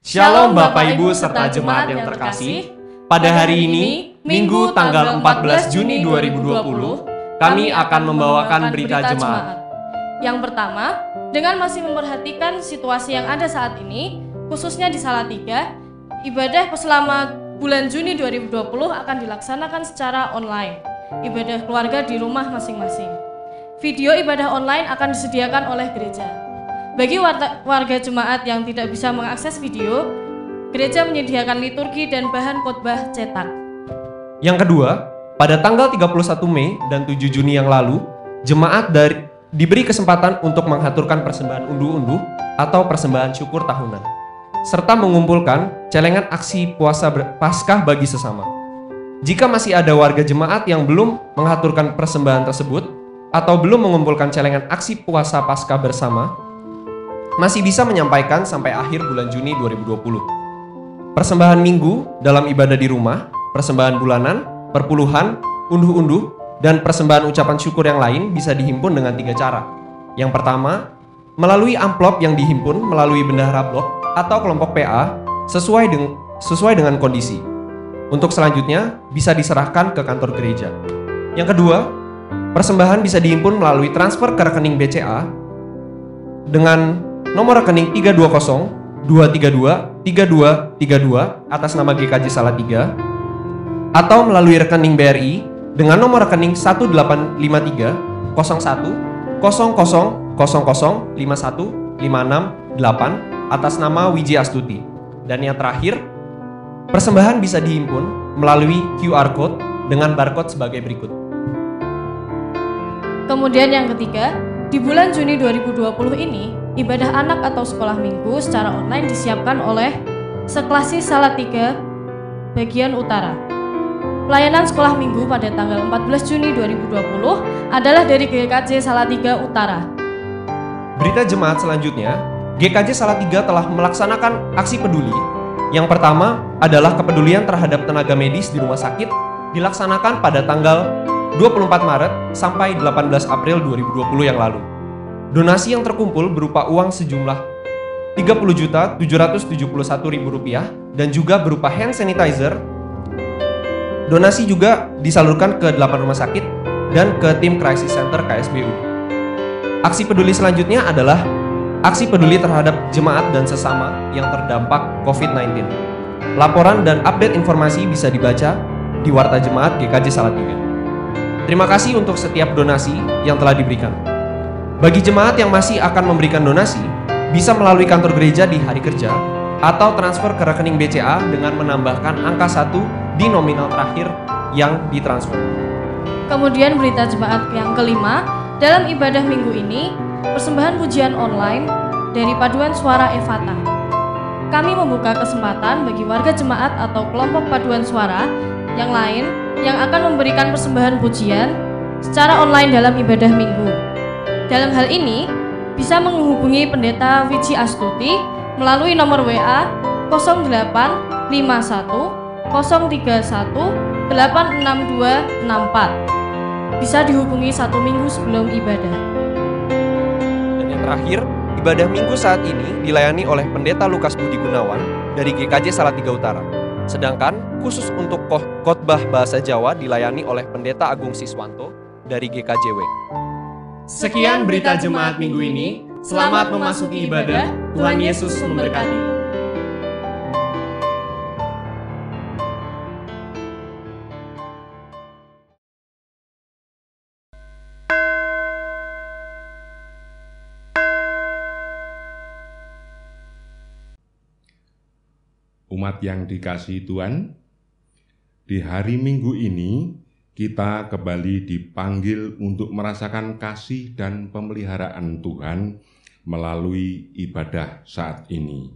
Shalom Bapak Ibu serta jemaat yang terkasih. Pada hari ini, Minggu tanggal 14 Juni 2020, kami akan membawakan berita jemaat. Yang pertama, dengan masih memperhatikan situasi yang ada saat ini, khususnya di Salatiga, ibadah selama bulan Juni 2020 akan dilaksanakan secara online. Ibadah keluarga di rumah masing-masing. Video ibadah online akan disediakan oleh gereja. Bagi warga jemaat yang tidak bisa mengakses video, gereja menyediakan liturgi dan bahan khotbah cetak. Yang kedua, pada tanggal 31 Mei dan 7 Juni yang lalu, jemaat diberi kesempatan untuk mengaturkan persembahan unduh-unduh atau persembahan syukur tahunan, serta mengumpulkan celengan aksi puasa Paskah bagi sesama. Jika masih ada warga jemaat yang belum mengaturkan persembahan tersebut atau belum mengumpulkan celengan aksi puasa Paskah bersama, masih bisa menyampaikan sampai akhir bulan Juni 2020. Persembahan minggu dalam ibadah di rumah, persembahan bulanan, perpuluhan, unduh-unduh, dan persembahan ucapan syukur yang lain bisa dihimpun dengan 3 cara. Yang pertama, melalui amplop yang dihimpun melalui bendahara blok atau kelompok PA sesuai dengan kondisi. Untuk selanjutnya, bisa diserahkan ke kantor gereja. Yang kedua, persembahan bisa dihimpun melalui transfer ke rekening BCA dengan nomor rekening 320-232-3232 atas nama GKJ Salatiga, atau melalui rekening BRI dengan nomor rekening 1853-0100005156 atas nama Wiji Astuti. Dan yang terakhir, persembahan bisa dihimpun melalui QR Code dengan barcode sebagai berikut. Kemudian yang ketiga, di bulan Juni 2020 ini, ibadah anak atau sekolah minggu secara online disiapkan oleh Seklasi Salatiga bagian utara. Pelayanan sekolah minggu pada tanggal 14 Juni 2020 adalah dari GKJ Salatiga Utara. Berita jemaat selanjutnya, GKJ Salatiga telah melaksanakan aksi peduli. Yang pertama adalah kepedulian terhadap tenaga medis di rumah sakit dilaksanakan pada tanggal 24 Maret sampai 18 April 2020 yang lalu. Donasi yang terkumpul berupa uang sejumlah Rp30.771.000 dan juga berupa hand sanitizer. Donasi juga disalurkan ke 8 rumah sakit dan ke tim Crisis Center KSBU. Aksi peduli selanjutnya adalah aksi peduli terhadap jemaat dan sesama yang terdampak COVID-19. Laporan dan update informasi bisa dibaca di Warta Jemaat GKJ Salatiga. Terima kasih untuk setiap donasi yang telah diberikan. Bagi jemaat yang masih akan memberikan donasi, bisa melalui kantor gereja di hari kerja atau transfer ke rekening BCA dengan menambahkan angka 1 di nominal terakhir yang ditransfer. Kemudian berita jemaat yang kelima, dalam ibadah minggu ini, persembahan pujian online dari Paduan Suara Efata. Kami membuka kesempatan bagi warga jemaat atau kelompok paduan suara yang lain yang akan memberikan persembahan pujian secara online dalam ibadah minggu. Dalam hal ini, bisa menghubungi Pendeta Wiji Astuti melalui nomor WA 0851 031 86264. Bisa dihubungi 1 minggu sebelum ibadah. Dan yang terakhir, ibadah minggu saat ini dilayani oleh Pendeta Lukas Budi Gunawan dari GKJ Salatiga Utara. Sedangkan khusus untuk khotbah bahasa Jawa dilayani oleh Pendeta Agung Siswanto dari GKJW. Sekian berita jemaat minggu ini. Selamat memasuki ibadah. Tuhan Yesus memberkati. Umat yang dikasihi Tuhan, di hari Minggu ini kita kembali dipanggil untuk merasakan kasih dan pemeliharaan Tuhan melalui ibadah saat ini.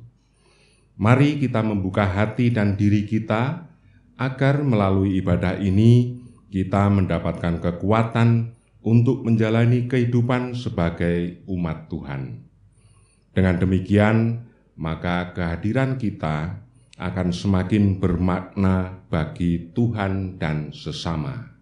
Mari kita membuka hati dan diri kita agar melalui ibadah ini kita mendapatkan kekuatan untuk menjalani kehidupan sebagai umat Tuhan. Dengan demikian, maka kehadiran kita akan semakin bermakna bagi Tuhan dan sesama.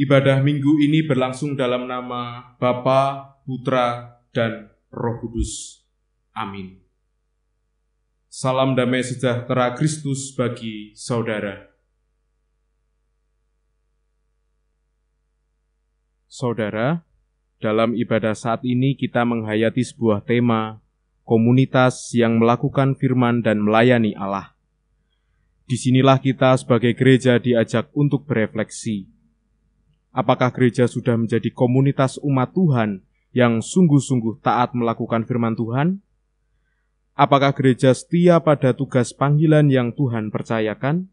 Ibadah minggu ini berlangsung dalam nama Bapa, Putra, dan Roh Kudus. Amin. Salam damai sejahtera Kristus bagi saudara. Saudara, dalam ibadah saat ini kita menghayati sebuah tema, komunitas yang melakukan firman dan melayani Allah. Disinilah kita sebagai gereja diajak untuk berefleksi. Apakah gereja sudah menjadi komunitas umat Tuhan yang sungguh-sungguh taat melakukan firman Tuhan? Apakah gereja setia pada tugas panggilan yang Tuhan percayakan?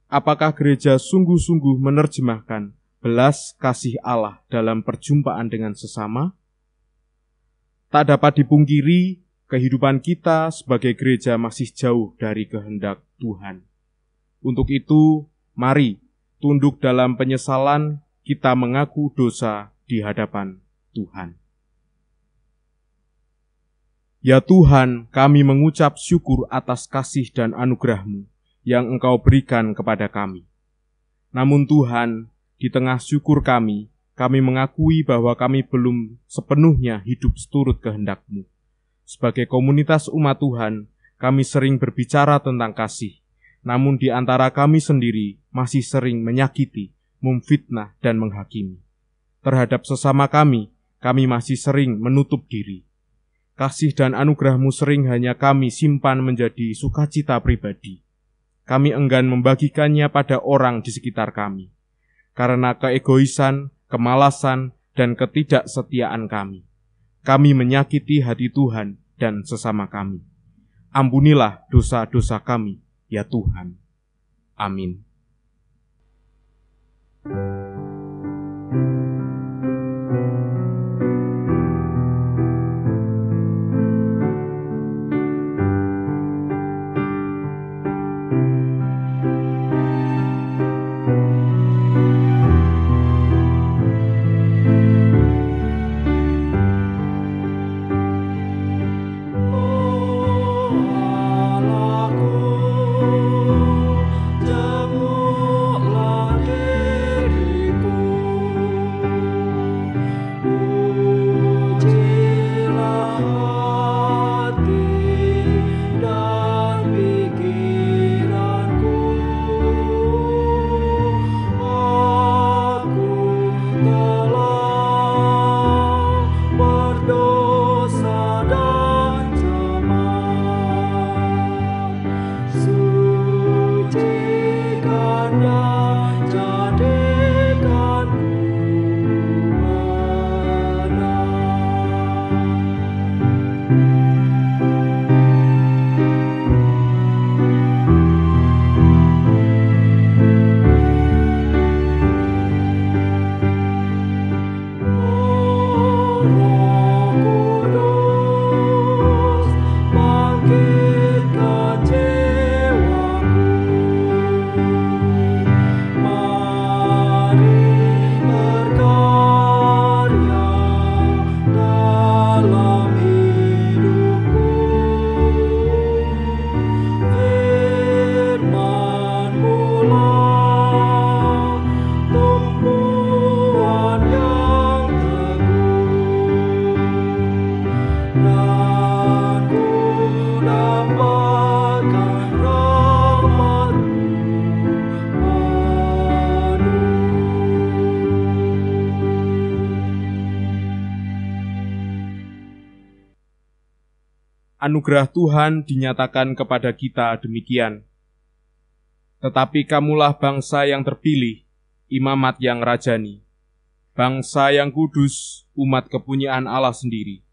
Apakah gereja sungguh-sungguh menerjemahkan belas kasih Allah dalam perjumpaan dengan sesama? Tak dapat dipungkiri, kehidupan kita sebagai gereja masih jauh dari kehendak Tuhan. Untuk itu, mari tunduk dalam penyesalan, kita mengaku dosa di hadapan Tuhan. Ya Tuhan, kami mengucap syukur atas kasih dan anugerah-Mu yang Engkau berikan kepada kami. Namun Tuhan, di tengah syukur kami mengakui bahwa kami belum sepenuhnya hidup seturut kehendak-Mu. Sebagai komunitas umat Tuhan, kami sering berbicara tentang kasih. Namun di antara kami sendiri masih sering menyakiti, memfitnah, dan menghakimi. Terhadap sesama kami masih sering menutup diri. Kasih dan anugerah-Mu sering hanya kami simpan menjadi sukacita pribadi. Kami enggan membagikannya pada orang di sekitar kami. Karena keegoisan, kemalasan, dan ketidaksetiaan kami. Kami menyakiti hati Tuhan dan sesama kami. Ampunilah dosa-dosa kami, ya Tuhan. Amin. Anugerah Tuhan dinyatakan kepada kita demikian. Tetapi kamulah bangsa yang terpilih, imamat yang rajani, bangsa yang kudus, umat kepunyaan Allah sendiri,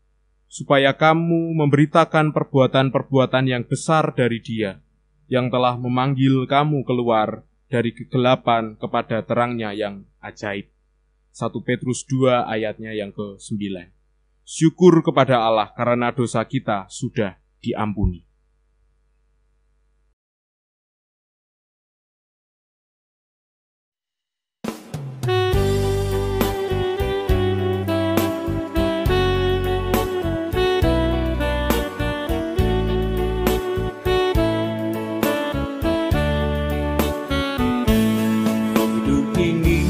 supaya kamu memberitakan perbuatan-perbuatan yang besar dari Dia, yang telah memanggil kamu keluar dari kegelapan kepada terangnya yang ajaib. 1 Petrus 2 ayatnya yang ke-9. Syukur kepada Allah karena dosa kita sudah diampuni. Hidup ini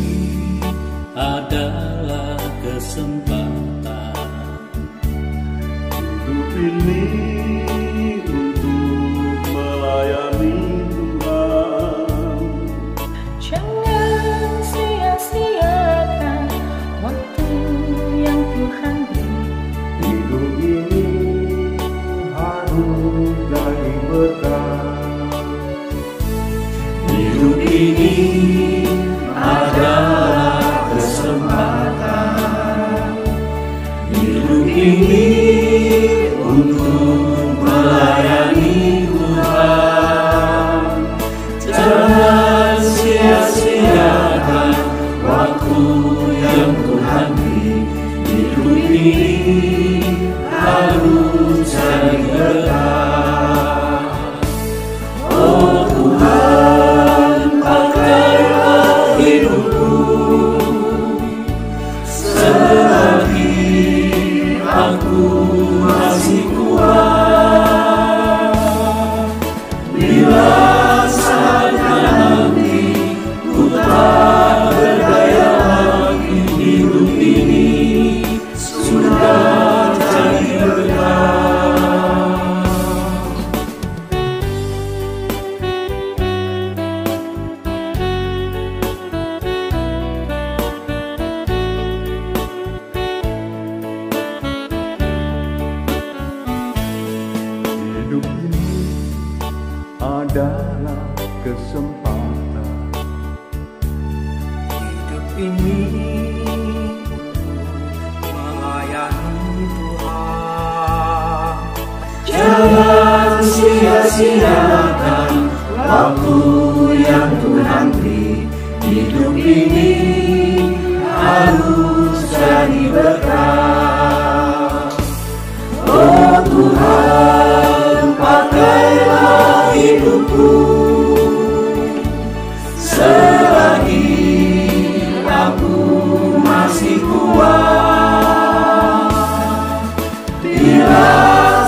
dalam kesempatan hidup ini melayani Tuhan. Jangan sia-siakan waktu yang Tuhan beri. Hidup ini harus jadi berkah. Oh Tuhan, pakailah hidupku selagi aku masih kuat. Bila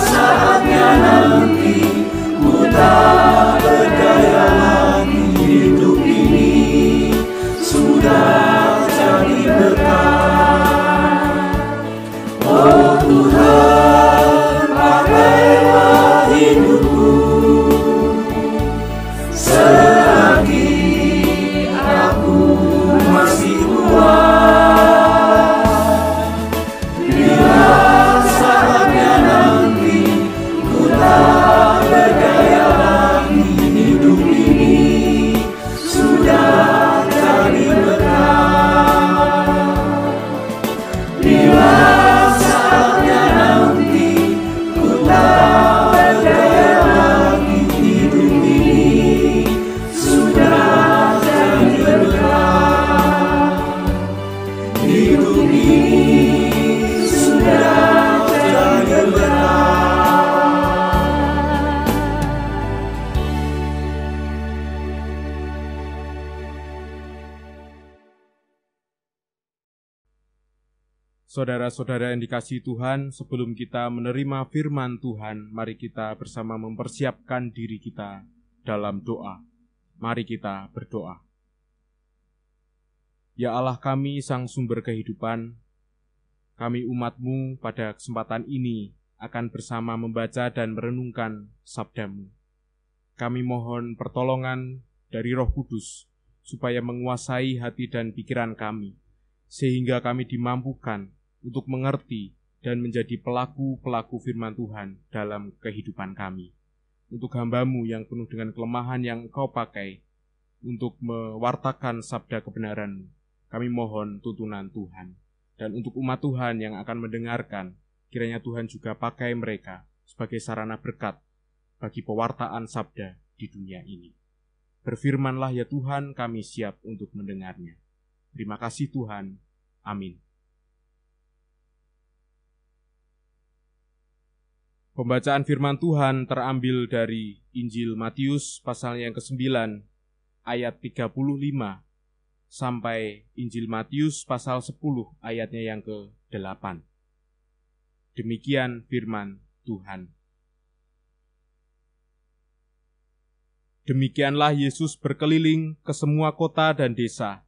saatnya nanti ku tak berdaya lagi, hidup ini sudah jadi berkah. Oh Tuhan, pakailah hidupku selagi aku masih kuat. Bila saatnya nanti ku tak berdaya lagi, hidup ini sudah jadi berkah. Bila saatnya nanti ku tak berdaya lagi, hidup ini sudah jadi berkah. Hidup ini sudah jadi berkah. Saudara-saudara yang dikasihi Tuhan, sebelum kita menerima firman Tuhan, mari kita bersama mempersiapkan diri kita dalam doa. Mari kita berdoa. Ya Allah kami, Sang Sumber Kehidupan, kami umat-Mu pada kesempatan ini akan bersama membaca dan merenungkan sabda-Mu. Kami mohon pertolongan dari Roh Kudus, supaya menguasai hati dan pikiran kami, sehingga kami dimampukan untuk mengerti dan menjadi pelaku-pelaku firman Tuhan dalam kehidupan kami. Untuk hamba-Mu yang penuh dengan kelemahan yang Engkau pakai untuk mewartakan sabda kebenaran-Mu, kami mohon tuntunan Tuhan. Dan untuk umat Tuhan yang akan mendengarkan, kiranya Tuhan juga pakai mereka sebagai sarana berkat bagi pewartaan sabda di dunia ini. Berfirmanlah ya Tuhan, kami siap untuk mendengarnya. Terima kasih Tuhan. Amin. Pembacaan firman Tuhan terambil dari Injil Matius pasal yang ke-9 ayat 35 sampai Injil Matius pasal 10 ayatnya yang ke-8. Demikian firman Tuhan. Demikianlah Yesus berkeliling ke semua kota dan desa.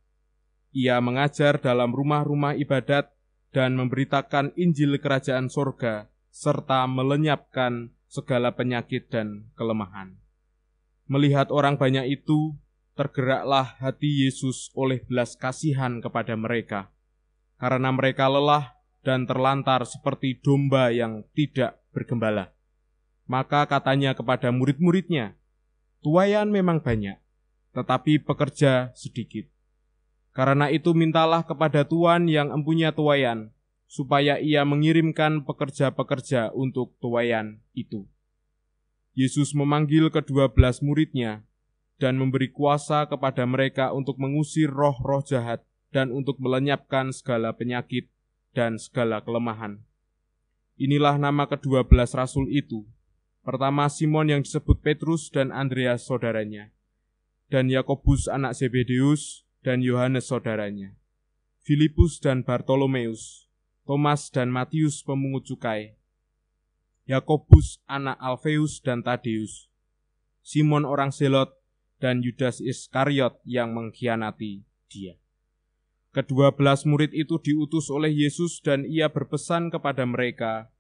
Ia mengajar dalam rumah-rumah ibadat dan memberitakan Injil Kerajaan Sorga, serta melenyapkan segala penyakit dan kelemahan. Melihat orang banyak itu, tergeraklah hati Yesus oleh belas kasihan kepada mereka, karena mereka lelah dan terlantar seperti domba yang tidak bergembala. Maka katanya kepada murid-muridnya, "Tuaian memang banyak, tetapi pekerja sedikit. Karena itu mintalah kepada Tuan yang empunya tuaian, supaya ia mengirimkan pekerja-pekerja untuk tuaian itu." Yesus memanggil ke-12 muridnya dan memberi kuasa kepada mereka untuk mengusir roh-roh jahat dan untuk melenyapkan segala penyakit dan segala kelemahan. Inilah nama ke-12 rasul itu. Pertama Simon yang disebut Petrus dan Andreas saudaranya, dan Yakobus anak Zebedeus dan Yohanes saudaranya, Filipus dan Bartolomeus, Thomas dan Matius pemungut cukai, Yakobus anak Alfeus dan Tadeus, Simon orang Zelot, dan Yudas Iskariot yang mengkhianati dia. Ke-12 murid itu diutus oleh Yesus dan ia berpesan kepada mereka,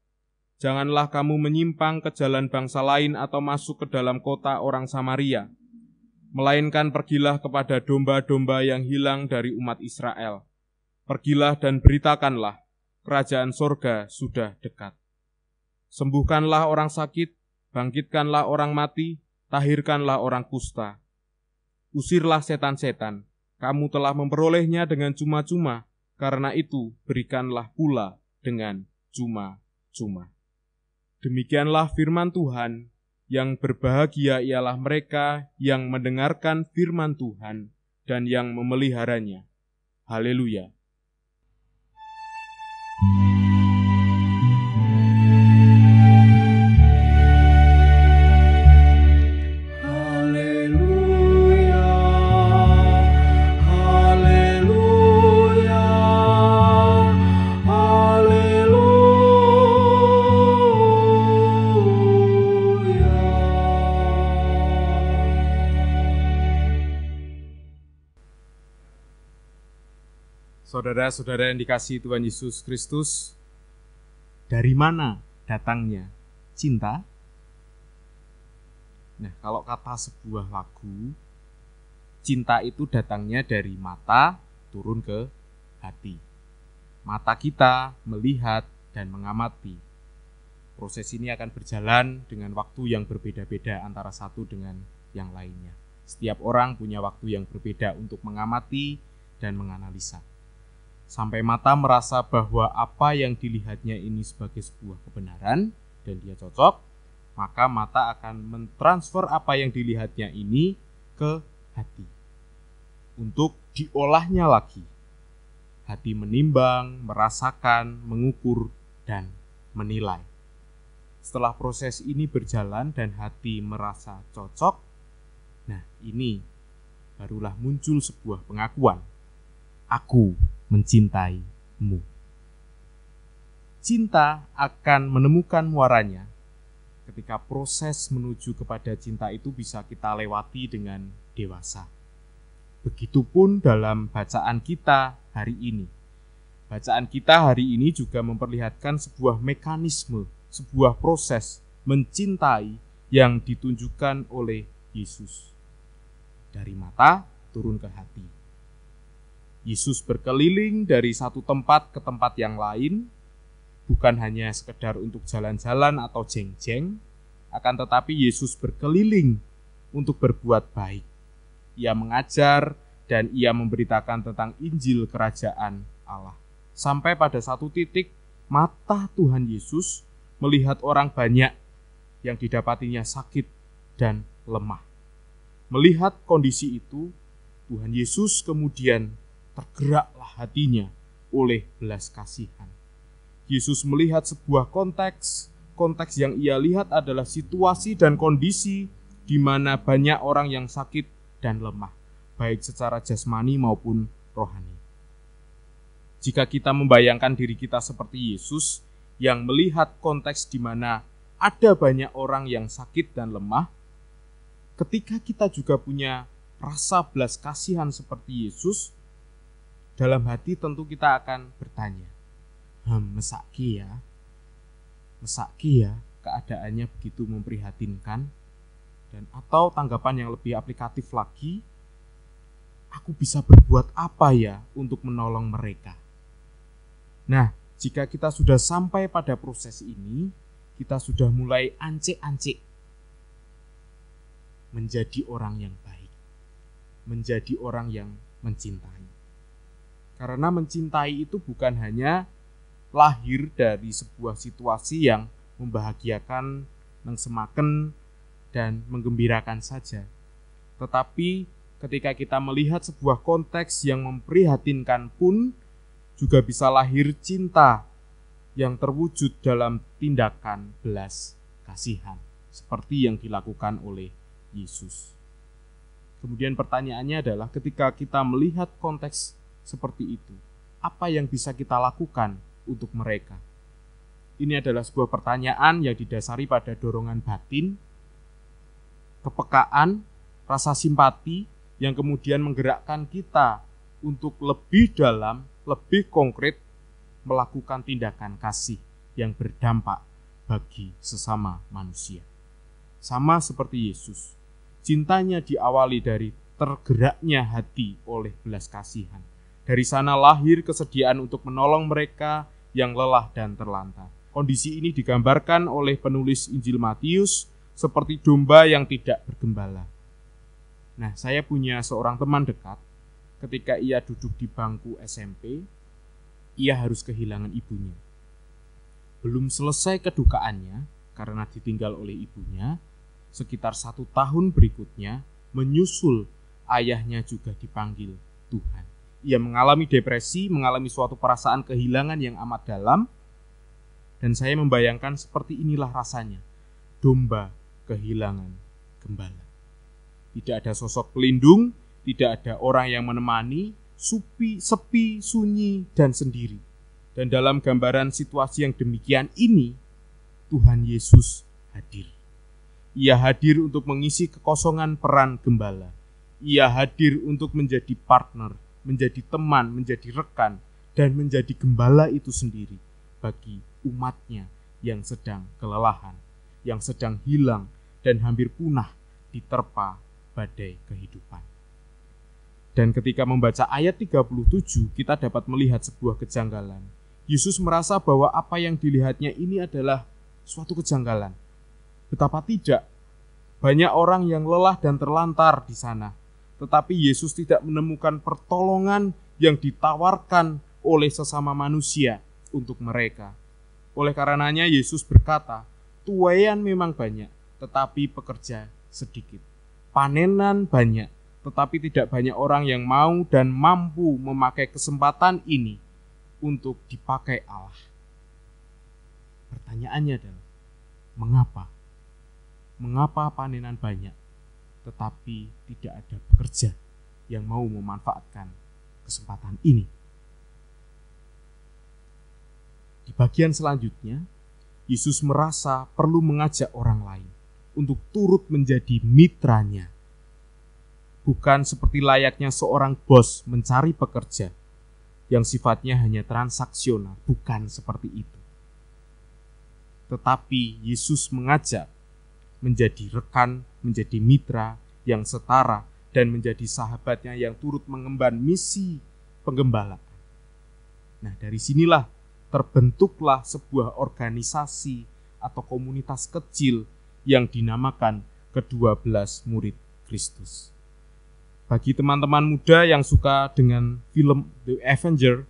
"Janganlah kamu menyimpang ke jalan bangsa lain atau masuk ke dalam kota orang Samaria, melainkan pergilah kepada domba-domba yang hilang dari umat Israel. Pergilah dan beritakanlah, kerajaan sorga sudah dekat. Sembuhkanlah orang sakit, bangkitkanlah orang mati, tahirkanlah orang kusta. Usirlah setan-setan, kamu telah memperolehnya dengan cuma-cuma, karena itu berikanlah pula dengan cuma-cuma. Demikianlah firman Tuhan, yang berbahagia ialah mereka yang mendengarkan firman Tuhan dan yang memeliharanya. Haleluya. Haleluya, haleluya, Saudara-saudara yang dikasihi Tuhan Yesus Kristus, dari mana datangnya cinta? Nah, kalau kata sebuah lagu, cinta itu datangnya dari mata turun ke hati. Mata kita melihat dan mengamati. Proses ini akan berjalan dengan waktu yang berbeda-beda antara satu dengan yang lainnya. Setiap orang punya waktu yang berbeda untuk mengamati dan menganalisa. Sampai mata merasa bahwa apa yang dilihatnya ini sebagai sebuah kebenaran dan dia cocok, maka mata akan mentransfer apa yang dilihatnya ini ke hati untuk diolahnya lagi. Hati menimbang, merasakan, mengukur, dan menilai. Setelah proses ini berjalan dan hati merasa cocok, nah ini barulah muncul sebuah pengakuan. Aku mencintaimu. Cinta akan menemukan muaranya ketika proses menuju kepada cinta itu bisa kita lewati dengan dewasa. Begitupun dalam bacaan kita hari ini. Bacaan kita hari ini juga memperlihatkan sebuah mekanisme, sebuah proses mencintai yang ditunjukkan oleh Yesus. Dari mata turun ke hati. Yesus berkeliling dari satu tempat ke tempat yang lain, bukan hanya sekedar untuk jalan-jalan atau jeng-jeng, akan tetapi Yesus berkeliling untuk berbuat baik. Ia mengajar dan ia memberitakan tentang Injil Kerajaan Allah. Sampai pada satu titik, mata Tuhan Yesus melihat orang banyak yang didapatinya sakit dan lemah. Melihat kondisi itu, Tuhan Yesus kemudian tergeraklah hatinya oleh belas kasihan. Yesus melihat sebuah konteks yang ia lihat adalah situasi dan kondisi di mana banyak orang yang sakit dan lemah, baik secara jasmani maupun rohani. Jika kita membayangkan diri kita seperti Yesus yang melihat konteks di mana ada banyak orang yang sakit dan lemah, ketika kita juga punya rasa belas kasihan seperti Yesus, dalam hati tentu kita akan bertanya, mesaki ya keadaannya begitu memprihatinkan, dan atau tanggapan yang lebih aplikatif lagi, aku bisa berbuat apa ya untuk menolong mereka? Nah, jika kita sudah sampai pada proses ini, kita sudah mulai ancik-ancik menjadi orang yang baik, menjadi orang yang mencintai. Karena mencintai itu bukan hanya lahir dari sebuah situasi yang membahagiakan, mengsemaken, dan menggembirakan saja. Tetapi ketika kita melihat sebuah konteks yang memprihatinkan pun, juga bisa lahir cinta yang terwujud dalam tindakan belas kasihan, seperti yang dilakukan oleh Yesus. Kemudian pertanyaannya adalah ketika kita melihat konteks seperti itu, apa yang bisa kita lakukan untuk mereka? Ini adalah sebuah pertanyaan yang didasari pada dorongan batin, kepekaan, rasa simpati yang kemudian menggerakkan kita untuk lebih dalam, lebih konkret melakukan tindakan kasih yang berdampak bagi sesama manusia. Sama seperti Yesus, cintanya diawali dari tergeraknya hati oleh belas kasihan. Dari sana lahir kesediaan untuk menolong mereka yang lelah dan terlantar. Kondisi ini digambarkan oleh penulis Injil Matius seperti domba yang tidak bergembala. Nah, saya punya seorang teman dekat, ketika ia duduk di bangku SMP, ia harus kehilangan ibunya. Belum selesai kedukaannya karena ditinggal oleh ibunya, sekitar 1 tahun berikutnya menyusul ayahnya juga dipanggil Tuhan. Ia mengalami depresi, mengalami suatu perasaan kehilangan yang amat dalam, dan saya membayangkan seperti inilah rasanya, domba kehilangan gembala. Tidak ada sosok pelindung, tidak ada orang yang menemani, sepi, sunyi, dan sendiri. Dan dalam gambaran situasi yang demikian ini, Tuhan Yesus hadir. Ia hadir untuk mengisi kekosongan peran gembala. Ia hadir untuk menjadi partner, menjadi teman, menjadi rekan, dan menjadi gembala itu sendiri bagi umatnya yang sedang kelelahan, yang sedang hilang dan hampir punah diterpa badai kehidupan. Dan ketika membaca ayat 37, kita dapat melihat sebuah kejanggalan. Yesus merasa bahwa apa yang dilihatnya ini adalah suatu kejanggalan. Betapa tidak, banyak orang yang lelah dan terlantar di sana. Tetapi Yesus tidak menemukan pertolongan yang ditawarkan oleh sesama manusia untuk mereka. Oleh karenanya Yesus berkata, tuaian memang banyak, tetapi pekerja sedikit. Panenan banyak, tetapi tidak banyak orang yang mau dan mampu memakai kesempatan ini untuk dipakai Allah. Pertanyaannya adalah, mengapa? Mengapa panenan banyak, tetapi tidak ada pekerja yang mau memanfaatkan kesempatan ini? Di bagian selanjutnya, Yesus merasa perlu mengajak orang lain untuk turut menjadi mitranya. Bukan seperti layaknya seorang bos mencari pekerja yang sifatnya hanya transaksional, bukan seperti itu. Tetapi Yesus mengajak menjadi rekan, menjadi mitra yang setara, dan menjadi sahabatnya yang turut mengemban misi penggembalaan. Nah, dari sinilah terbentuklah sebuah organisasi atau komunitas kecil yang dinamakan ke-12 murid Kristus. Bagi teman-teman muda yang suka dengan film The Avenger,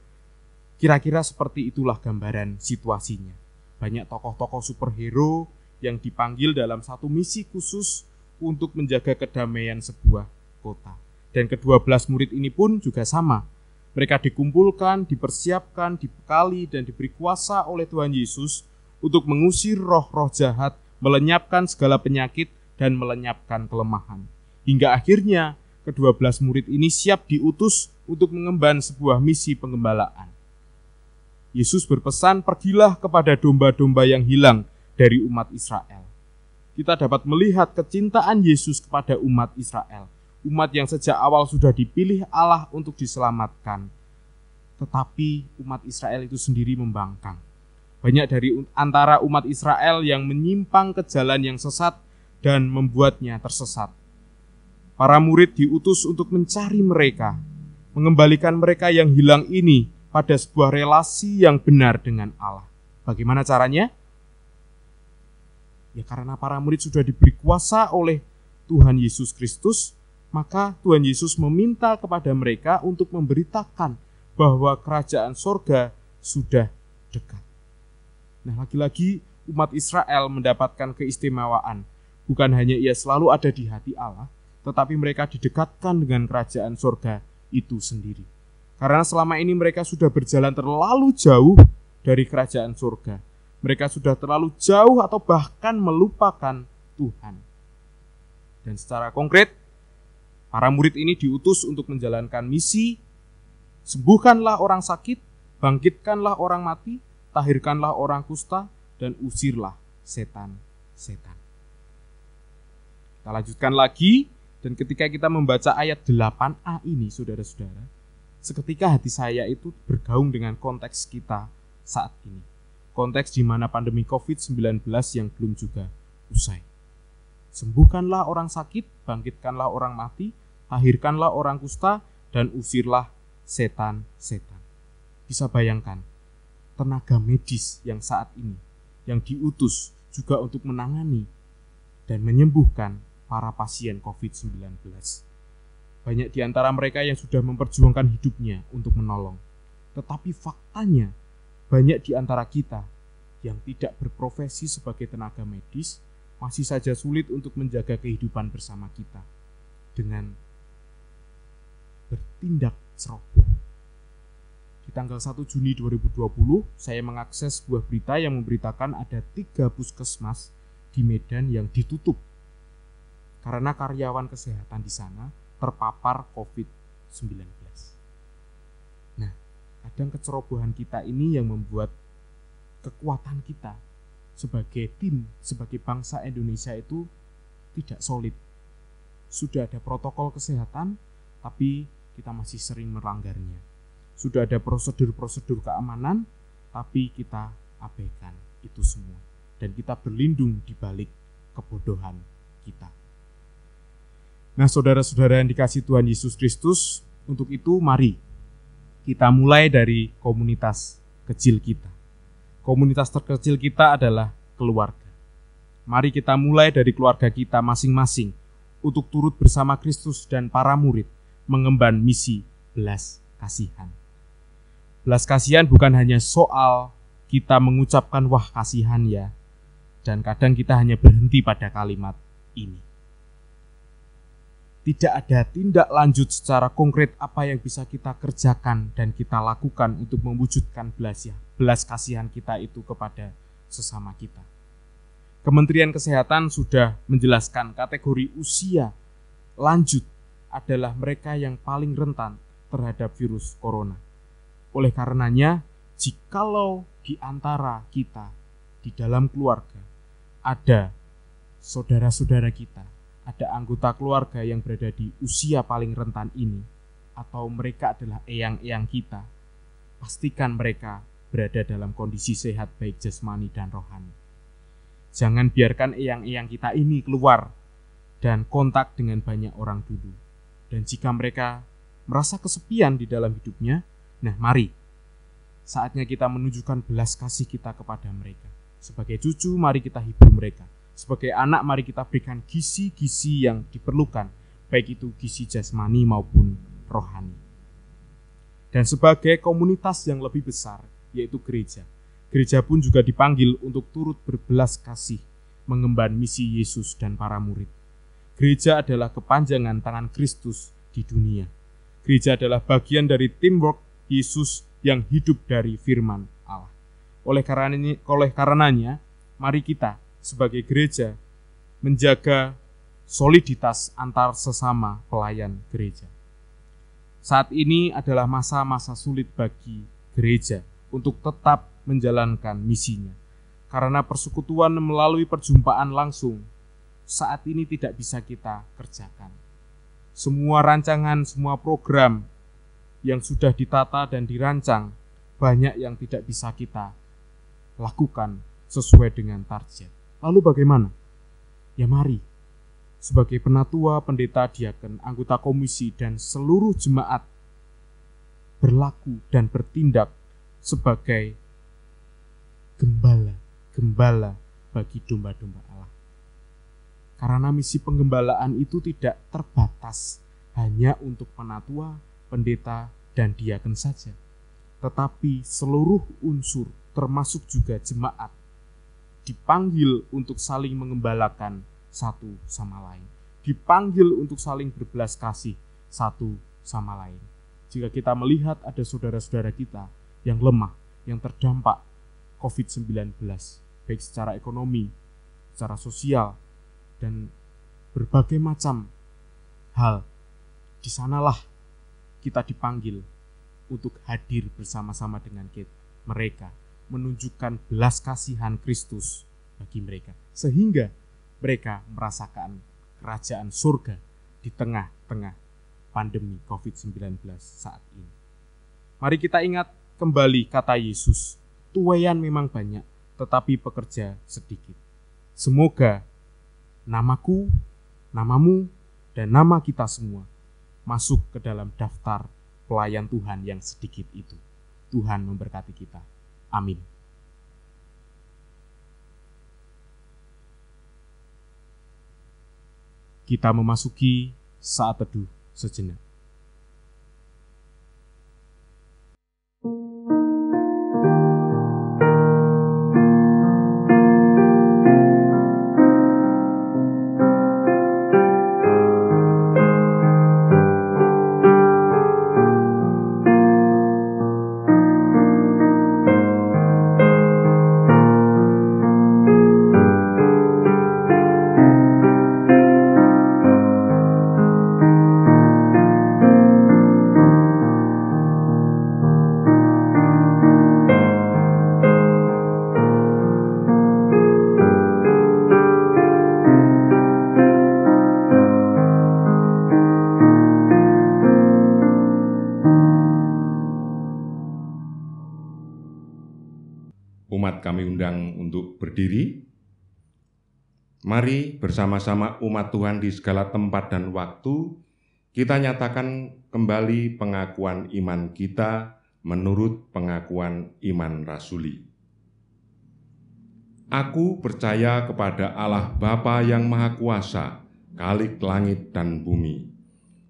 kira-kira seperti itulah gambaran situasinya. Banyak tokoh-tokoh superhero yang dipanggil dalam satu misi khusus untuk menjaga kedamaian sebuah kota. Dan ke-12 murid ini pun juga sama. Mereka dikumpulkan, dipersiapkan, dibekali, dan diberi kuasa oleh Tuhan Yesus untuk mengusir roh-roh jahat, melenyapkan segala penyakit, dan melenyapkan kelemahan. Hingga akhirnya, ke-12 murid ini siap diutus untuk mengemban sebuah misi penggembalaan. Yesus berpesan, pergilah kepada domba-domba yang hilang dari umat Israel. Kita dapat melihat kecintaan Yesus kepada umat Israel. Umat yang sejak awal sudah dipilih Allah untuk diselamatkan. Tetapi umat Israel itu sendiri membangkang. Banyak dari antara umat Israel yang menyimpang ke jalan yang sesat dan membuatnya tersesat. Para murid diutus untuk mencari mereka, mengembalikan mereka yang hilang ini pada sebuah relasi yang benar dengan Allah. Bagaimana caranya? Ya karena para murid sudah diberi kuasa oleh Tuhan Yesus Kristus, maka Tuhan Yesus meminta kepada mereka untuk memberitakan bahwa kerajaan sorga sudah dekat. Nah, lagi-lagi umat Israel mendapatkan keistimewaan. Bukan hanya ia selalu ada di hati Allah, tetapi mereka didekatkan dengan kerajaan sorga itu sendiri. Karena selama ini mereka sudah berjalan terlalu jauh dari kerajaan sorga. Mereka sudah terlalu jauh atau bahkan melupakan Tuhan. Dan secara konkret, para murid ini diutus untuk menjalankan misi, sembuhkanlah orang sakit, bangkitkanlah orang mati, tahirkanlah orang kusta, dan usirlah setan-setan. Kita lanjutkan lagi, dan ketika kita membaca ayat 8a ini, saudara-saudara, seketika hati saya itu bergaung dengan konteks kita saat ini. Konteks di mana pandemi COVID-19 yang belum juga usai. Sembuhkanlah orang sakit, bangkitkanlah orang mati, tahirkanlah orang kusta, dan usirlah setan-setan. Bisa bayangkan, tenaga medis yang saat ini, yang diutus juga untuk menangani dan menyembuhkan para pasien COVID-19. Banyak di antara mereka yang sudah memperjuangkan hidupnya untuk menolong. Tetapi faktanya, banyak di antara kita yang tidak berprofesi sebagai tenaga medis masih saja sulit untuk menjaga kehidupan bersama kita dengan bertindak ceroboh. Di tanggal 1 Juni 2020, saya mengakses sebuah berita yang memberitakan ada 3 puskesmas di Medan yang ditutup karena karyawan kesehatan di sana terpapar COVID-19. Nah, kadang kecerobohan kita ini yang membuat kekuatan kita sebagai tim, sebagai bangsa Indonesia itu tidak solid. Sudah ada protokol kesehatan, tapi kita masih sering melanggarnya. Sudah ada prosedur-prosedur keamanan, tapi kita abaikan itu semua. Dan kita berlindung di balik kebodohan kita. Nah, saudara-saudara yang dikasihi Tuhan Yesus Kristus, untuk itu mari kita mulai dari komunitas kecil kita. Komunitas terkecil kita adalah keluarga. Mari kita mulai dari keluarga kita masing-masing untuk turut bersama Kristus dan para murid mengemban misi belas kasihan. Belas kasihan bukan hanya soal kita mengucapkan wah kasihan ya, dan kadang kita hanya berhenti pada kalimat ini. Tidak ada tindak lanjut secara konkret apa yang bisa kita kerjakan dan kita lakukan untuk mewujudkan belas kasihan kita itu kepada sesama kita. Kementerian Kesehatan sudah menjelaskan kategori usia lanjut adalah mereka yang paling rentan terhadap virus corona. Oleh karenanya, jikalau di antara kita, di dalam keluarga, ada saudara-saudara kita, ada anggota keluarga yang berada di usia paling rentan ini, atau mereka adalah eyang-eyang kita, pastikan mereka berada dalam kondisi sehat baik jasmani dan rohani. Jangan biarkan eyang-eyang kita ini keluar dan kontak dengan banyak orang dulu. Dan jika mereka merasa kesepian di dalam hidupnya, nah mari, saatnya kita menunjukkan belas kasih kita kepada mereka. Sebagai cucu, mari kita hibur mereka. Sebagai anak, mari kita berikan gizi-gizi yang diperlukan, baik itu gizi jasmani maupun rohani. Dan sebagai komunitas yang lebih besar, yaitu gereja. Gereja pun juga dipanggil untuk turut berbelas kasih, mengemban misi Yesus dan para murid. Gereja adalah kepanjangan tangan Kristus di dunia. Gereja adalah bagian dari teamwork Yesus yang hidup dari firman Allah. Oleh karenanya, mari kita sebagai gereja menjaga soliditas antar sesama pelayan gereja. Saat ini adalah masa-masa sulit bagi gereja untuk tetap menjalankan misinya. Karena persekutuan melalui perjumpaan langsung saat ini tidak bisa kita kerjakan. Semua rancangan, semua program yang sudah ditata dan dirancang, banyak yang tidak bisa kita lakukan sesuai dengan target. Lalu bagaimana? Ya mari, sebagai penatua, pendeta, diaken, anggota komisi, dan seluruh jemaat berlaku dan bertindak sebagai gembala bagi domba-domba Allah. Karena misi penggembalaan itu tidak terbatas hanya untuk penatua, pendeta, dan diaken saja, tetapi seluruh unsur termasuk juga jemaat dipanggil untuk saling mengembalakan satu sama lain, dipanggil untuk saling berbelas kasih satu sama lain. Jika kita melihat ada saudara-saudara kita yang lemah, yang terdampak COVID-19, baik secara ekonomi, secara sosial, dan berbagai macam hal, di sanalah kita dipanggil untuk hadir bersama-sama dengan mereka, menunjukkan belas kasihan Kristus bagi mereka, sehingga mereka merasakan kerajaan surga di tengah-tengah pandemi COVID-19 saat ini. Mari kita ingat kembali kata Yesus, tuaian memang banyak, tetapi pekerja sedikit. Semoga namaku, namamu, dan nama kita semua masuk ke dalam daftar pelayan Tuhan yang sedikit itu. Tuhan memberkati kita. Amin. kita memasuki saat teduh sejenak. Umat kami undang untuk berdiri. Mari bersama-sama umat Tuhan di segala tempat dan waktu, kita nyatakan kembali pengakuan iman kita menurut pengakuan iman rasuli. Aku percaya kepada Allah Bapa yang Maha Kuasa, Khalik langit dan bumi,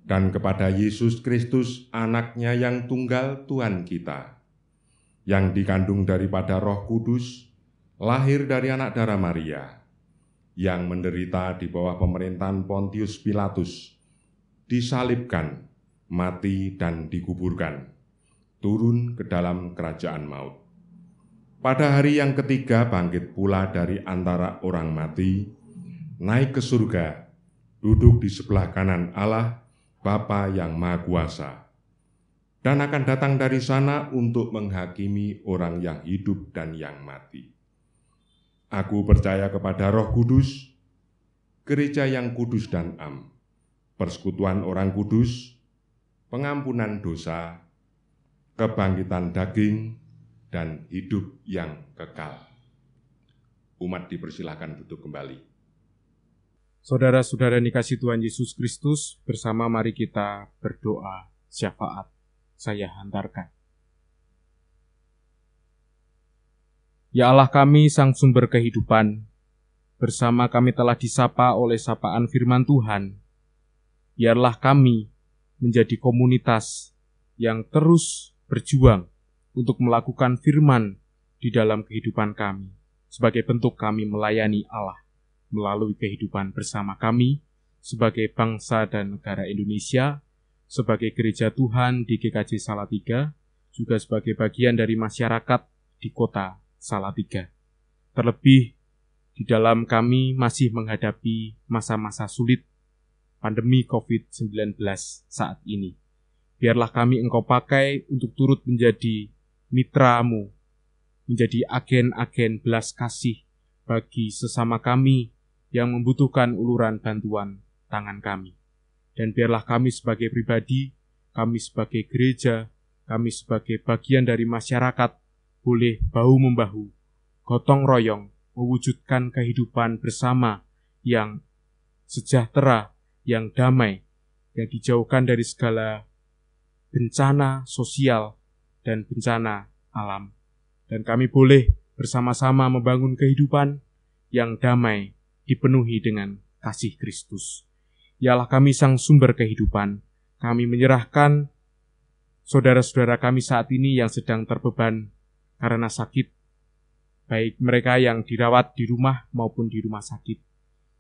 dan kepada Yesus Kristus, Anaknya yang tunggal Tuhan kita, yang dikandung daripada Roh Kudus, lahir dari anak darah Maria, yang menderita di bawah pemerintahan Pontius Pilatus, disalibkan, mati dan dikuburkan, turun ke dalam kerajaan maut. Pada hari yang ketiga bangkit pula dari antara orang mati, naik ke surga, duduk di sebelah kanan Allah, Bapa yang Maha Kuasa, dan akan datang dari sana untuk menghakimi orang yang hidup dan yang mati. Aku percaya kepada Roh Kudus, gereja yang kudus dan am, persekutuan orang kudus, pengampunan dosa, kebangkitan daging, dan hidup yang kekal. Umat dipersilahkan duduk kembali. Saudara-saudara dikasihi Tuhan Yesus Kristus, bersama mari kita berdoa syafaat. Saya hantarkan. Ya Allah kami, Sang Sumber Kehidupan, bersama kami telah disapa oleh sapaan firman Tuhan. Biarlah kami menjadi komunitas yang terus berjuang untuk melakukan firman di dalam kehidupan kami, sebagai bentuk kami melayani Allah melalui kehidupan bersama kami sebagai bangsa dan negara Indonesia, sebagai gereja Tuhan di GKJ Salatiga, juga sebagai bagian dari masyarakat di kota Salatiga. Terlebih, di dalam kami masih menghadapi masa-masa sulit pandemi COVID-19 saat ini. Biarlah kami Engkau pakai untuk turut menjadi mitra-Mu, menjadi agen-agen belas kasih bagi sesama kami yang membutuhkan uluran bantuan tangan kami. Dan biarlah kami sebagai pribadi, kami sebagai gereja, kami sebagai bagian dari masyarakat, boleh bahu-membahu, gotong royong, mewujudkan kehidupan bersama yang sejahtera, yang damai, yang dijauhkan dari segala bencana sosial dan bencana alam. Dan kami boleh bersama-sama membangun kehidupan yang damai, dipenuhi dengan kasih Kristus. Ya Allah kami, Sang Sumber Kehidupan, kami menyerahkan saudara-saudara kami saat ini yang sedang terbeban karena sakit, baik mereka yang dirawat di rumah maupun di rumah sakit.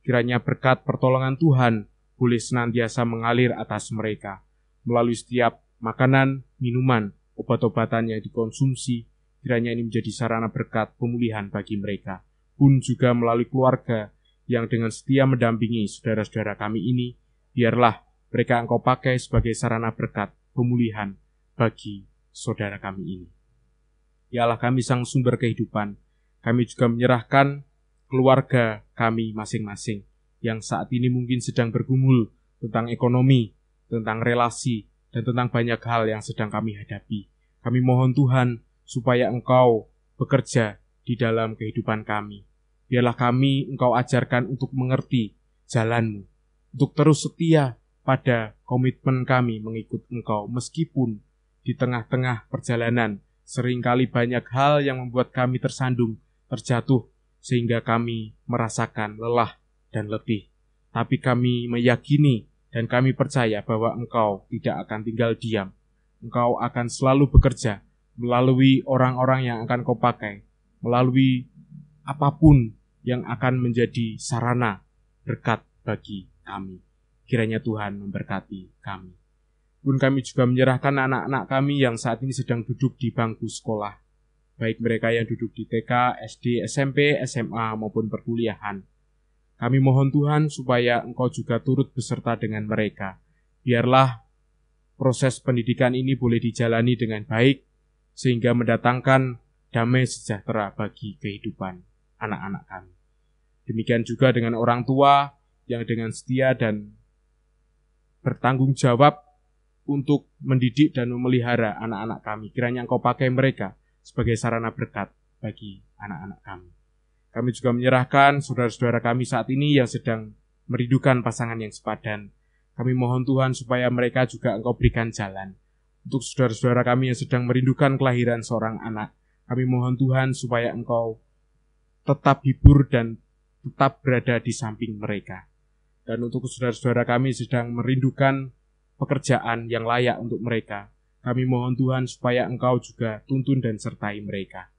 Kiranya berkat pertolongan Tuhan boleh senantiasa mengalir atas mereka, melalui setiap makanan, minuman, obat-obatan yang dikonsumsi. Kiranya ini menjadi sarana berkat pemulihan bagi mereka, pun juga melalui keluarga yang dengan setia mendampingi saudara-saudara kami ini, biarlah mereka Engkau pakai sebagai sarana berkat pemulihan bagi saudara kami ini. Ya Allah kami, Sang Sumber Kehidupan, kami juga menyerahkan keluarga kami masing-masing, yang saat ini mungkin sedang bergumul tentang ekonomi, tentang relasi, dan tentang banyak hal yang sedang kami hadapi. Kami mohon Tuhan, supaya Engkau bekerja di dalam kehidupan kami. Biarlah kami Engkau ajarkan untuk mengerti jalan-Mu, untuk terus setia pada komitmen kami mengikut Engkau, meskipun di tengah-tengah perjalanan seringkali banyak hal yang membuat kami tersandung, terjatuh, sehingga kami merasakan lelah dan letih. tapi kami meyakini dan kami percaya bahwa Engkau tidak akan tinggal diam. Engkau akan selalu bekerja melalui orang-orang yang akan Kau pakai, melalui apapun yang akan menjadi sarana berkat bagi kami. Kiranya Tuhan memberkati kami. Pun kami juga menyerahkan anak-anak kami yang saat ini sedang duduk di bangku sekolah, baik mereka yang duduk di TK, SD, SMP, SMA maupun perkuliahan. Kami mohon Tuhan supaya Engkau juga turut beserta dengan mereka. Biarlah proses pendidikan ini boleh dijalani dengan baik, sehingga mendatangkan damai sejahtera bagi kehidupan anak-anak kami. Demikian juga dengan orang tua yang dengan setia dan bertanggung jawab untuk mendidik dan memelihara anak-anak kami. Kiranya Engkau pakai mereka sebagai sarana berkat bagi anak-anak kami. Kami juga menyerahkan saudara-saudara kami saat ini yang sedang merindukan pasangan yang sepadan. Kami mohon Tuhan supaya mereka juga Engkau berikan jalan. Untuk saudara-saudara kami yang sedang merindukan kelahiran seorang anak, kami mohon Tuhan supaya Engkau tetap hibur dan tetap berada di samping mereka. Dan untuk saudara-saudara kami sedang merindukan pekerjaan yang layak untuk mereka, kami mohon Tuhan supaya Engkau juga tuntun dan sertai mereka.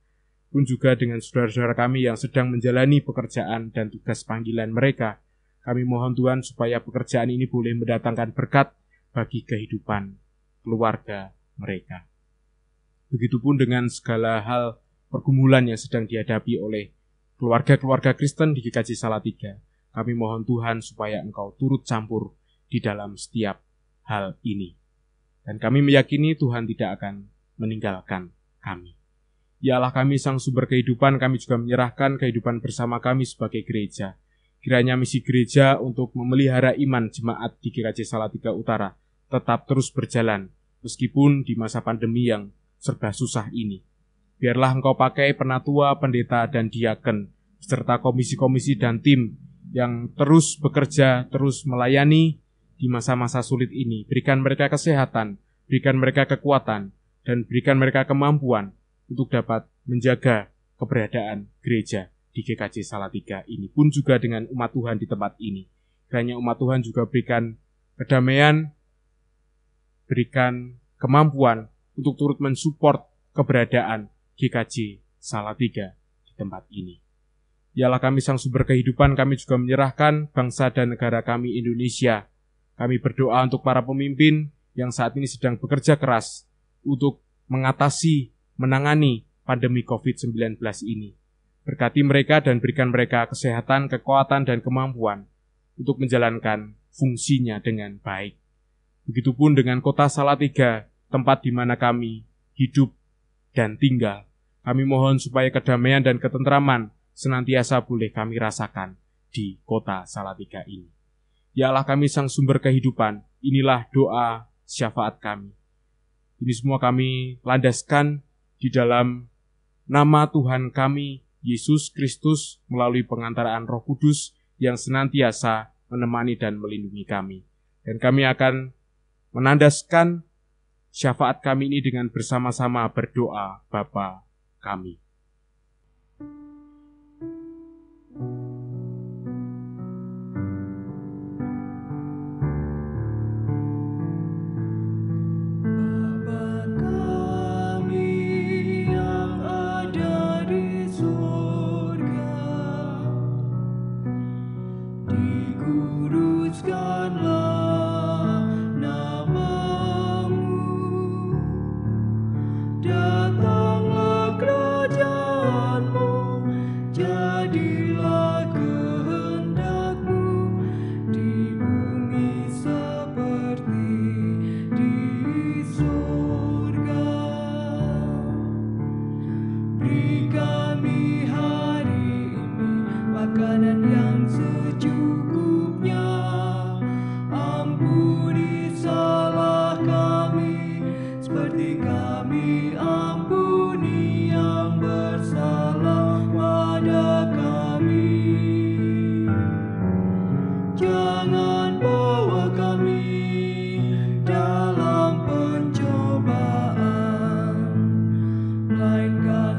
Pun juga dengan saudara-saudara kami yang sedang menjalani pekerjaan dan tugas panggilan mereka, kami mohon Tuhan supaya pekerjaan ini boleh mendatangkan berkat bagi kehidupan keluarga mereka. Begitupun dengan segala hal pergumulan yang sedang dihadapi oleh keluarga-keluarga Kristen di GKJ Salatiga, kami mohon Tuhan supaya Engkau turut campur di dalam setiap hal ini. Dan kami meyakini Tuhan tidak akan meninggalkan kami. Ya Allah kami sang sumber kehidupan, kami juga menyerahkan kehidupan bersama kami sebagai gereja. Kiranya misi gereja untuk memelihara iman jemaat di GKJ Salatiga Utara tetap terus berjalan, meskipun di masa pandemi yang serba susah ini. Biarlah Engkau pakai penatua, pendeta, dan diaken, serta komisi-komisi dan tim yang terus bekerja, terus melayani di masa-masa sulit ini. Berikan mereka kesehatan, berikan mereka kekuatan, dan berikan mereka kemampuan untuk dapat menjaga keberadaan gereja di GKJ Salatiga ini. Pun juga dengan umat Tuhan di tempat ini. Kiranya umat Tuhan juga berikan kedamaian, berikan kemampuan untuk turut mensupport keberadaan GKJ Salatiga di tempat ini. Yalah kami sang sumber kehidupan, kami juga menyerahkan bangsa dan negara kami Indonesia. Kami berdoa untuk para pemimpin yang saat ini sedang bekerja keras untuk menangani pandemi COVID-19 ini. Berkati mereka dan berikan mereka kesehatan, kekuatan, dan kemampuan untuk menjalankan fungsinya dengan baik. Begitupun dengan kota Salatiga, tempat di mana kami hidup dan tinggal. Kami mohon supaya kedamaian dan ketentraman senantiasa boleh kami rasakan di kota Salatiga ini. Ya Allah kami sang sumber kehidupan, inilah doa syafaat kami. Ini semua kami landaskan di dalam nama Tuhan kami, Yesus Kristus, melalui pengantaraan Roh Kudus yang senantiasa menemani dan melindungi kami. Dan kami akan menandaskan syafaat kami ini dengan bersama-sama berdoa Bapa kami.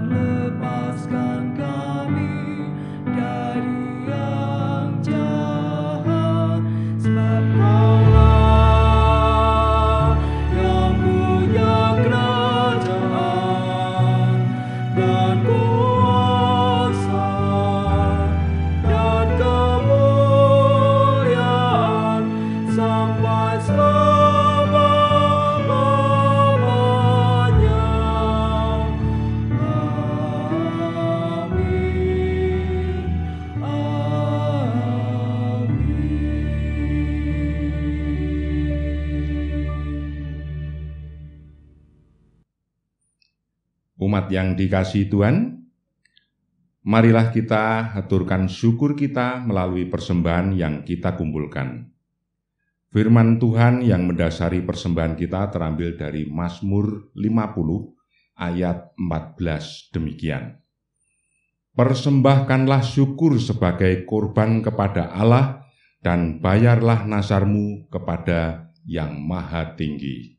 Lepaskan kami dari yang jahat. sampai selama-lamanya. Amin. Umat yang dikasihi Tuhan, marilah kita haturkan syukur kita melalui persembahan yang kita kumpulkan. Firman Tuhan yang mendasari persembahan kita terambil dari Mazmur 50 ayat 14 demikian. Persembahkanlah syukur sebagai korban kepada Allah dan bayarlah nazarmu kepada Yang Maha Tinggi.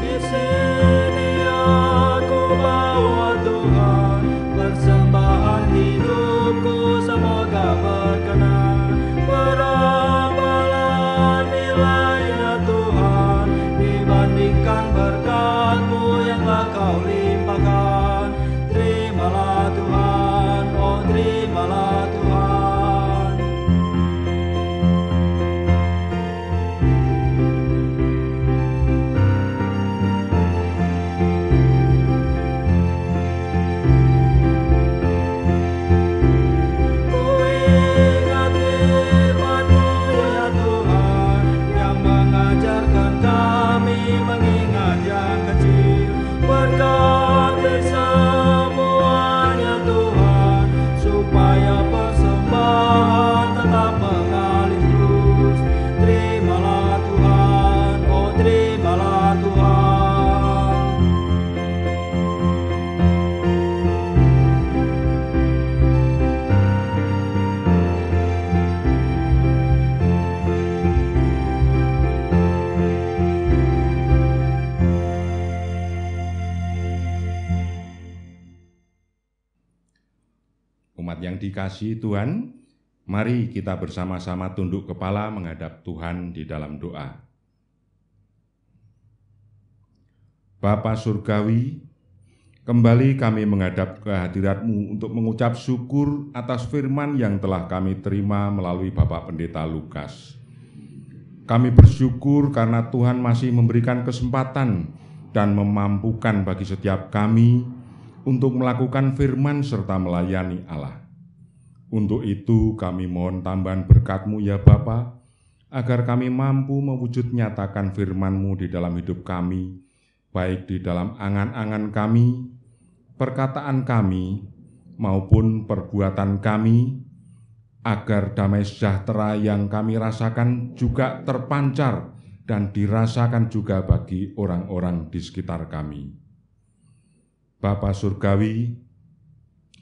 Di sini aku bawa Tuhan, persembahan hidupku semoga berkenan. Berapalah nilainya Tuhan dibandingkan berkat-Mu yang telah Kau limpahkan. Terimalah Tuhan, oh terimalah Tuhan. Ku ingat firman-Mu ya Tuhan, yang mengajarkan kami mengingat yang kecil. Berkati semuanya Tuhan, supaya persembahan tetap mengalir terus. Terimalah Tuhan, oh terimalah Tuhan. Umat yang dikasihi Tuhan, mari kita bersama-sama tunduk kepala menghadap Tuhan di dalam doa. Bapa Surgawi, kembali kami menghadap kehadirat-Mu untuk mengucap syukur atas firman yang telah kami terima melalui Bapak Pendeta Lukas. Kami bersyukur karena Tuhan masih memberikan kesempatan dan memampukan bagi setiap kami untuk melakukan firman serta melayani Allah. Untuk itu kami mohon tambahan berkat-Mu ya Bapa, agar kami mampu mewujud nyatakan firman-Mu di dalam hidup kami, baik di dalam angan-angan kami, perkataan kami, maupun perbuatan kami, agar damai sejahtera yang kami rasakan juga terpancar dan dirasakan juga bagi orang-orang di sekitar kami. Bapa Surgawi,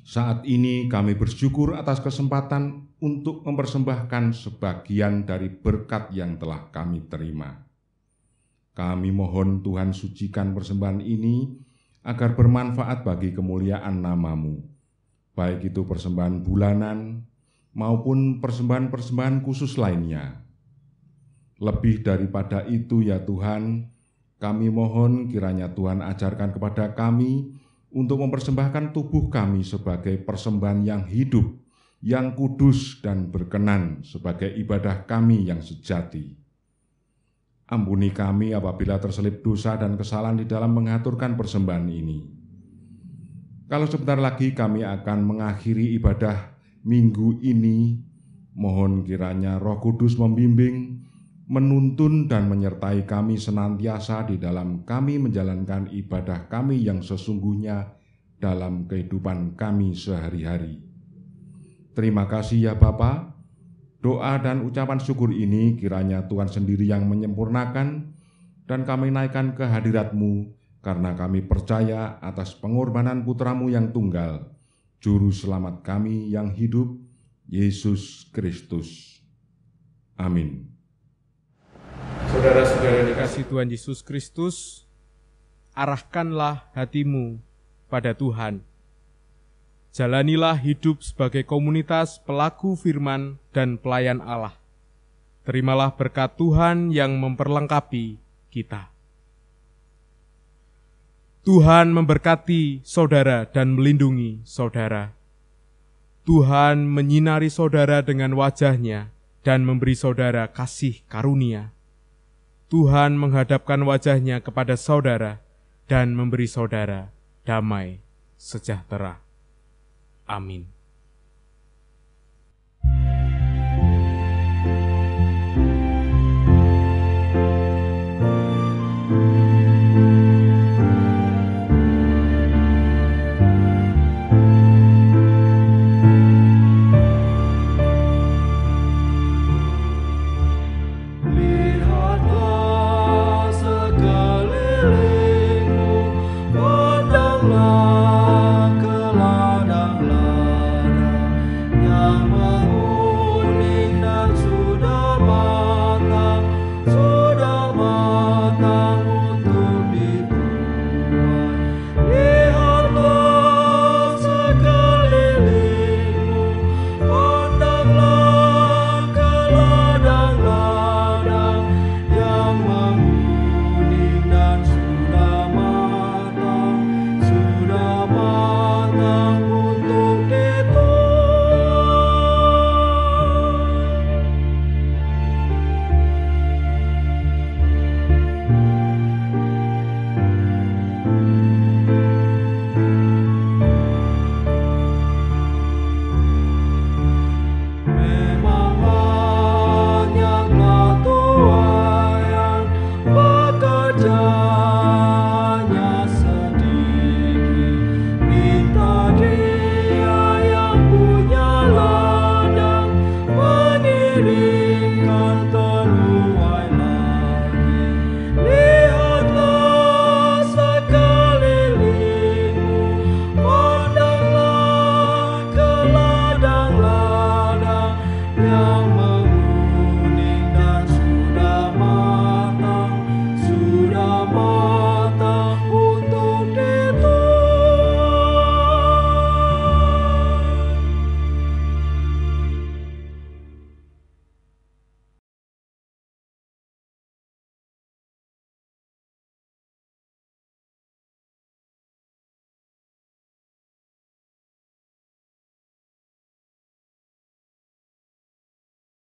saat ini kami bersyukur atas kesempatan untuk mempersembahkan sebagian dari berkat yang telah kami terima. Kami mohon Tuhan sucikan persembahan ini agar bermanfaat bagi kemuliaan nama-Mu, baik itu persembahan bulanan maupun persembahan-persembahan khusus lainnya. Lebih daripada itu ya Tuhan, kami mohon kiranya Tuhan ajarkan kepada kami untuk mempersembahkan tubuh kami sebagai persembahan yang hidup, yang kudus dan berkenan sebagai ibadah kami yang sejati. Ampuni kami apabila terselip dosa dan kesalahan di dalam mengaturkan persembahan ini. Kalau sebentar lagi kami akan mengakhiri ibadah minggu ini, mohon kiranya Roh Kudus membimbing, menuntun dan menyertai kami senantiasa di dalam kami menjalankan ibadah kami yang sesungguhnya dalam kehidupan kami sehari-hari. Terima kasih ya Bapa. Doa dan ucapan syukur ini kiranya Tuhan sendiri yang menyempurnakan, dan kami naikkan ke hadirat-Mu karena kami percaya atas pengorbanan Putra-Mu yang tunggal, Juru Selamat kami yang hidup, Yesus Kristus. Amin. Saudara-saudara dikasihi Tuhan Yesus Kristus, arahkanlah hatimu pada Tuhan. Jalanilah hidup sebagai komunitas pelaku firman dan pelayan Allah. Terimalah berkat Tuhan yang memperlengkapi kita. Tuhan memberkati saudara dan melindungi saudara. Tuhan menyinari saudara dengan wajah-Nya dan memberi saudara kasih karunia. Tuhan menghadapkan wajah-Nya kepada saudara dan memberi saudara damai sejahtera. Amin.